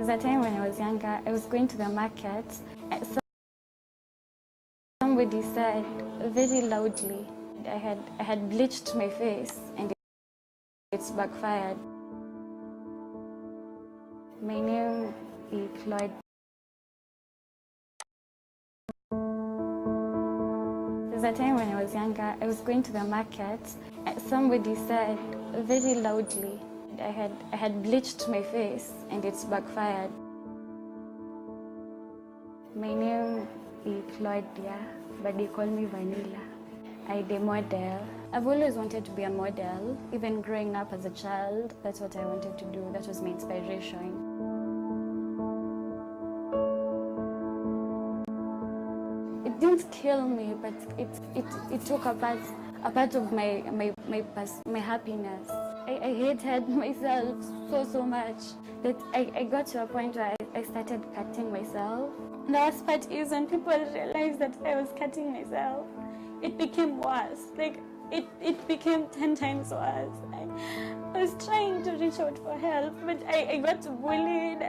was a time when I was younger, I was going to the market. Somebody said very loudly, I had bleached my face and it's backfired. My name is Claudiah. There was a time when I was younger, I was going to the market. Somebody said very loudly, I had bleached my face and it's backfired. My name is Claudiah, but they call me Vanilla. I'm a model. I've always wanted to be a model. Even growing up as a child, that's what I wanted to do. That was my inspiration. It didn't kill me, but it took a part of my happiness. I hated myself so much that I got to a point where I started cutting myself. The worst part is when people realized that I was cutting myself, it became worse. Like, it became 10 times worse. I was trying to reach out for help, but I got bullied.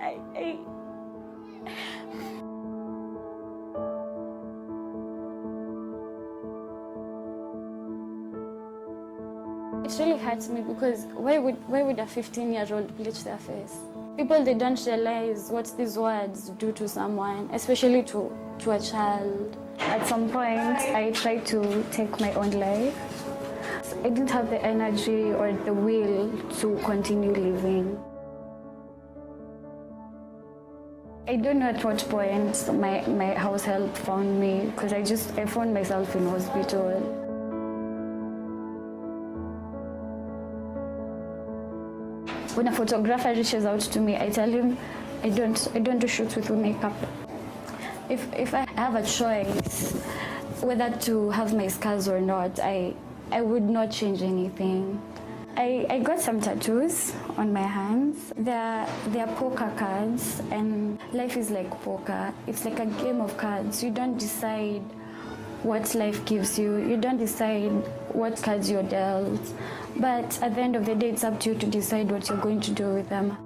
It really hurts me because why would a 15-year-old bleach their face? People, they don't realize what these words do to someone, especially to a child. At some point, I tried to take my own life. I didn't have the energy or the will to continue living. I don't know at what point my house help found me, because I found myself in hospital. When a photographer reaches out to me, I tell him I don't do shoots with makeup. If I have a choice whether to have my scars or not, I would not change anything. I got some tattoos on my hands. They're poker cards, and life is like poker. It's like a game of cards. You don't decide what life gives you. You don't decide what cards you're dealt. But at the end of the day, it's up to you to decide what you're going to do with them.